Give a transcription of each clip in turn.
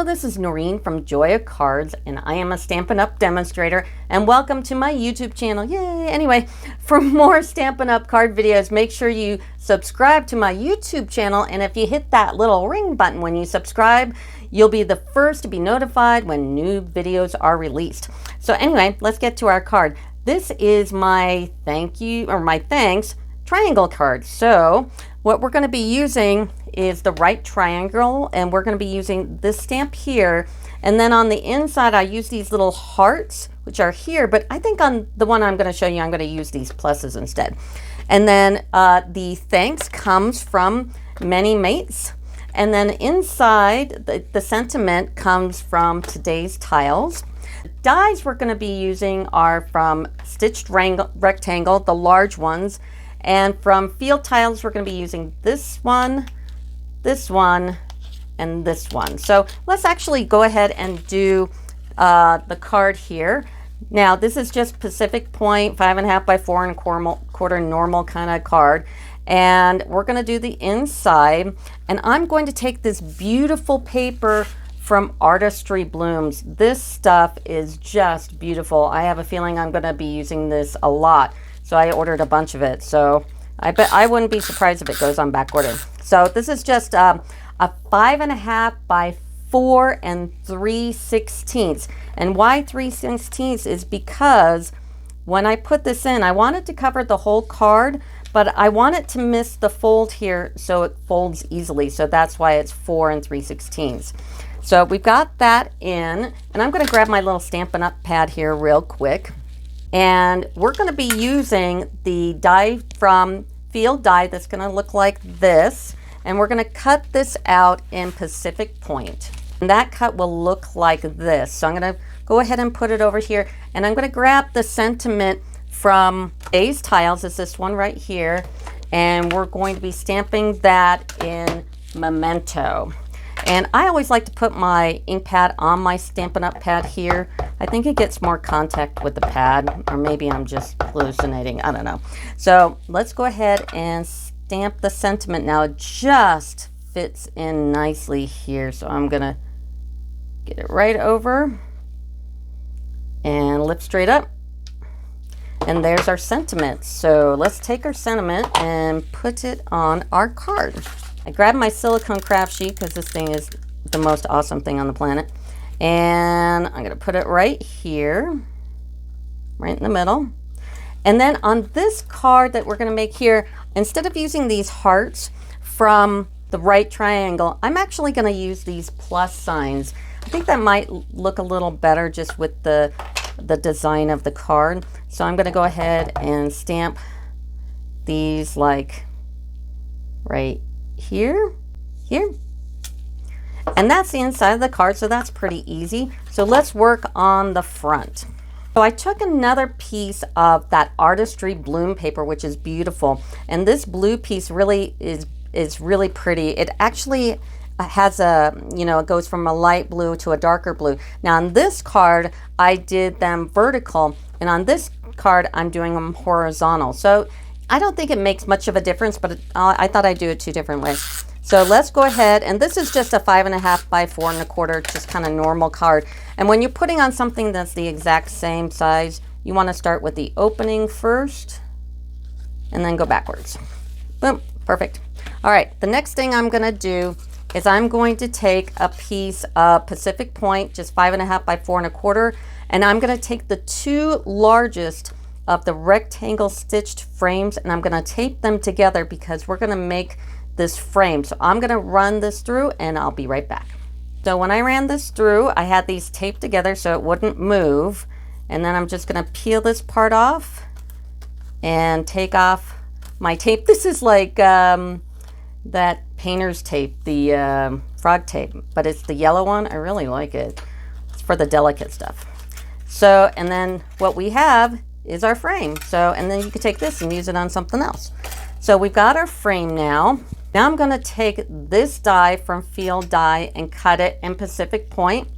this is Noreen from Joya Cards, and I am a Stampin' Up! Demonstrator, and welcome to my YouTube channel. Yay! Anyway, for more Stampin' Up! Card videos, make sure you subscribe to my YouTube channel, and if you hit that little ring button when you subscribe, you'll be the first to be notified when new videos are released. So anyway, let's get to our card. This is my thanks triangle card. So what we're going to be using is the right triangle, and we're going to be using this stamp here, and then on the inside I use these little hearts which are here, but I think on the one I'm going to show you I'm going to use these pluses instead. And then the thanks comes from many mates, and then inside the sentiment comes from today's tiles. The dies we're going to be using are from Stitched Rectangle, the large ones, and from Field Tiles we're going to be using this one, and this one. So let's actually go ahead and do the card here. Now this is just Pacific Point 5.5 by 4.25 normal kind of card, and we're going to do the inside, and I'm going to take this beautiful paper from Artistry Blooms. This stuff is just beautiful. I have a feeling I'm going to be using this a lot, so I ordered a bunch of it. So I bet I wouldn't be surprised if it goes on back order. So this is just a 5.5 by 4 3/16. And why 3/16 is because when I put this in, I wanted to cover the whole card, but I want it to miss the fold here so it folds easily. So that's why it's 4 3/16. So we've got that in, and I'm going to grab my little Stampin' Up! Pad here real quick. And we're going to be using the die from Field Die that's going to look like this. And we're going to cut this out in Pacific Point. And that cut will look like this. So I'm going to go ahead and put it over here. And I'm going to grab the sentiment from A's Tiles. It's this one right here. And we're going to be stamping that in Memento. And I always like to put my ink pad on my Stampin' Up! Pad here. I think it gets more contact with the pad, or maybe I'm just hallucinating. I don't know. So let's go ahead and stamp the sentiment. Now it just fits in nicely here. So I'm going to get it right over and lift straight up. And there's our sentiment. So let's take our sentiment and put it on our card. I grabbed my silicone craft sheet because this thing is the most awesome thing on the planet. And I'm going to put it right here, right in the middle. And then on this card that we're going to make here, instead of using these hearts from the right triangle, I'm actually going to use these plus signs. I think that might look a little better just with the design of the card. So I'm going to go ahead and stamp these like right here. And that's the inside of the card, so that's pretty easy. So let's work on the front. So I took another piece of that Artistry Bloom paper, which is beautiful, and this blue piece really is really pretty. It actually has it goes from a light blue to a darker blue. Now on this card I did them vertical, and on this card I'm doing them horizontal. So I don't think it makes much of a difference, but I thought I'd do it two different ways. So let's go ahead, and this is just a 5.5 by 4.25, just kind of normal card. And when you're putting on something that's the exact same size, you want to start with the opening first and then go backwards. Boom, perfect. All right, the next thing I'm going to do is I'm going to take a piece of Pacific Point, just 5.5 by 4.25, and I'm going to take the two largest of the rectangle stitched frames, and I'm going to tape them together because we're going to make this frame. So I'm going to run this through and I'll be right back. So when I ran this through, I had these taped together so it wouldn't move, and then I'm just going to peel this part off and take off my tape. This is like that painter's tape, the frog tape, but it's the yellow one. I really like it. It's for the delicate stuff. So, and then what we have is our frame. So, and then you can take this and use it on something else. So we've got our frame now. Now I'm going to take this die from Field Die and cut it in Pacific Point.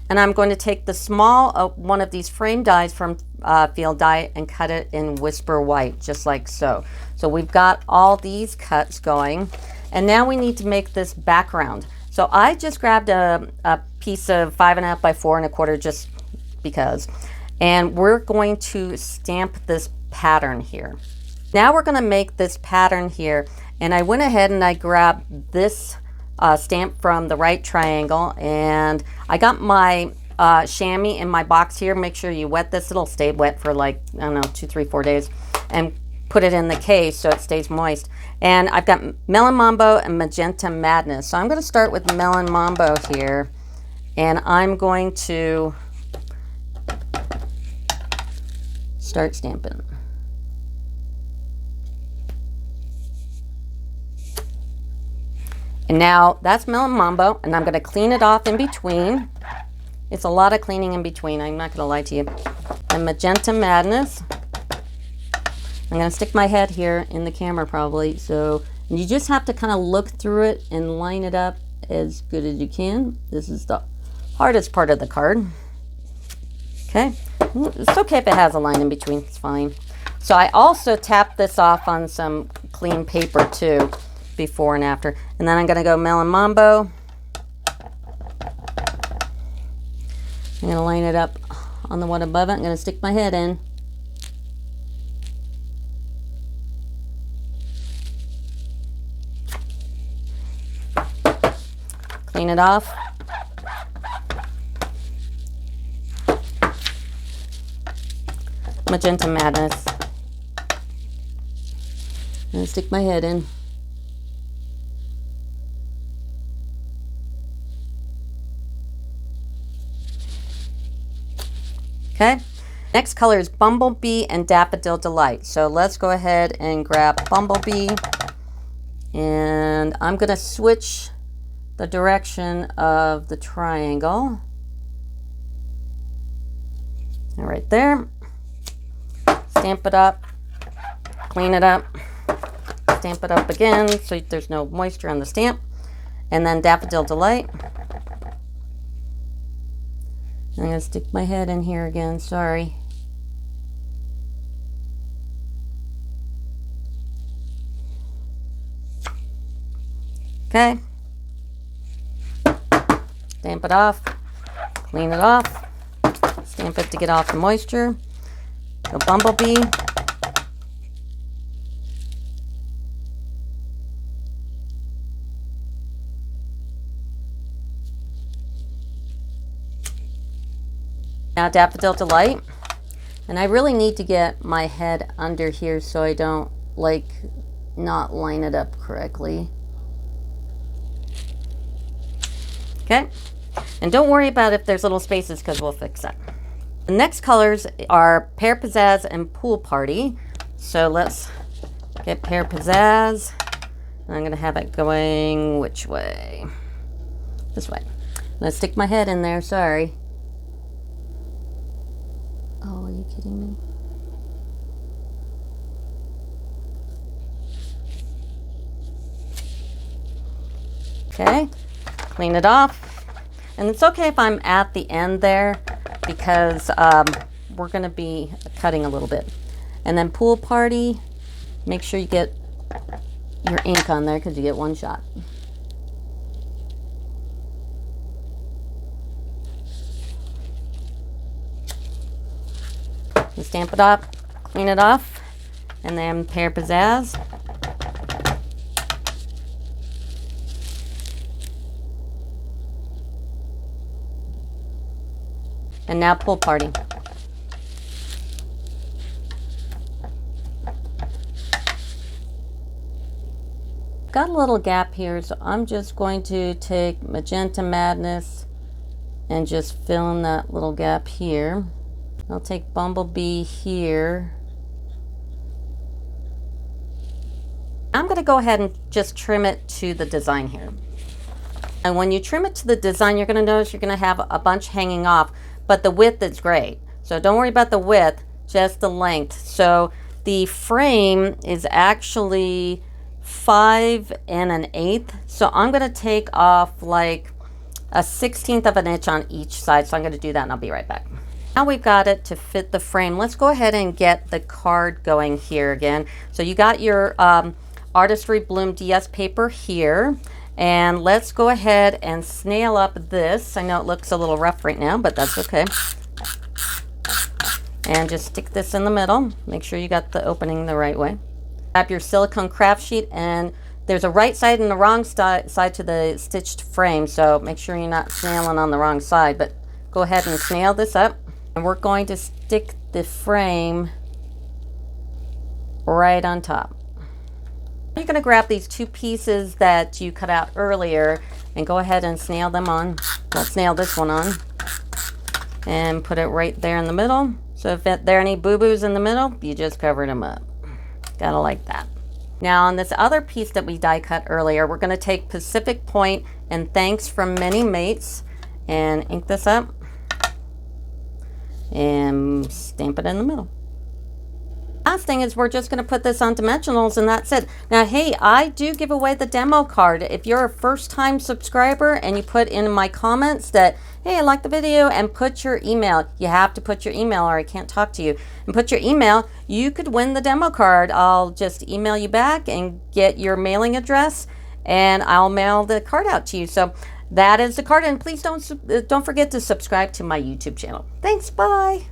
And I'm going to take the small one of these frame dies from Field Die and cut it in Whisper White, just like so. So we've got all these cuts going. And now we need to make this background. So I just grabbed a piece of 5.5 by 4 1/4 just because. And we're going to stamp this pattern here. Now we're going to make this pattern here. And I went ahead and I grabbed this stamp from the right triangle. And I got my chamois in my box here. Make sure you wet this. It'll stay wet for like, I don't know, 2, 3, 4 days. And put it in the case so it stays moist. And I've got Melon Mambo and Magenta Madness. So I'm going to start with Melon Mambo here. And I'm going to start stamping. And now that's Melon Mambo, and I'm going to clean it off in between. It's a lot of cleaning in between, I'm not going to lie to you. And Magenta Madness. I'm going to stick my head here in the camera probably. So you just have to kind of look through it and line it up as good as you can. This is the hardest part of the card. Okay. It's okay if it has a line in between. It's fine. So I also tapped this off on some clean paper too, before and after. And then I'm going to go Melon Mambo. I'm going to line it up on the one above it. I'm going to stick my head in. Clean it off. Magenta Madness. I'm going to stick my head in. Okay. Next color is Bumblebee and Daffodil Delight. So let's go ahead and grab Bumblebee. And I'm going to switch the direction of the triangle. And right there. Stamp it up. Clean it up. Stamp it up again so there's no moisture on the stamp. And then Daffodil Delight. I'm going to stick my head in here again, sorry. Okay. Stamp it off. Clean it off. Stamp it to get off the moisture. Go Bumblebee. Now Daffodil Delight. And I really need to get my head under here so I don't like not line it up correctly. Okay. And don't worry about if there's little spaces because we'll fix that. The next colors are Pear Pizzazz and Pool Party. So let's get Pear Pizzazz. I'm going to have it going which way? This way. Let's stick my head in there, sorry. Oh, are you kidding me? Okay, clean it off. And it's okay if I'm at the end there because we're going to be cutting a little bit. And then Pool Party, make sure you get your ink on there because you get one shot. You stamp it up, clean it off, and then Pear Pizzazz. And now Pool Party. Got a little gap here, so I'm just going to take Magenta Madness and just fill in that little gap here. I'll take Bumblebee here. I'm going to go ahead and just trim it to the design here. And when you trim it to the design, you're going to notice you're going to have a bunch hanging off, but the width is great. So don't worry about the width, just the length. So the frame is actually 5 1/8. So I'm going to take off like a 1/16 of an inch on each side. So I'm going to do that and I'll be right back. Now we've got it to fit the frame. Let's go ahead and get the card going here again. So you got your Artistry Bloom DS paper here. And let's go ahead and snail up this. I know it looks a little rough right now, but that's okay. And just stick this in the middle. Make sure you got the opening the right way. Grab your silicone craft sheet, and there's a right side and a wrong side to the stitched frame, so make sure you're not snailing on the wrong side, but go ahead and snail this up. And we're going to stick the frame right on top. You're going to grab these two pieces that you cut out earlier and go ahead and snail them on. Well, snail this one on and put it right there in the middle. So if there are any boo-boos in the middle, you just covered them up. Gotta like that. Now on this other piece that we die cut earlier, we're going to take Pacific Point and Thanks from Many Mates and ink this up and stamp it in the middle. Last thing is we're just going to put this on dimensionals, and that's it. Now, hey, I do give away the demo card. If you're a first-time subscriber and you put in my comments that, hey, I like the video, and put your email. You have to put your email or I can't talk to you. And put your email, you could win the demo card. I'll just email you back and get your mailing address, and I'll mail the card out to you. So that is the card, and please don't forget to subscribe to my YouTube channel. Thanks, bye.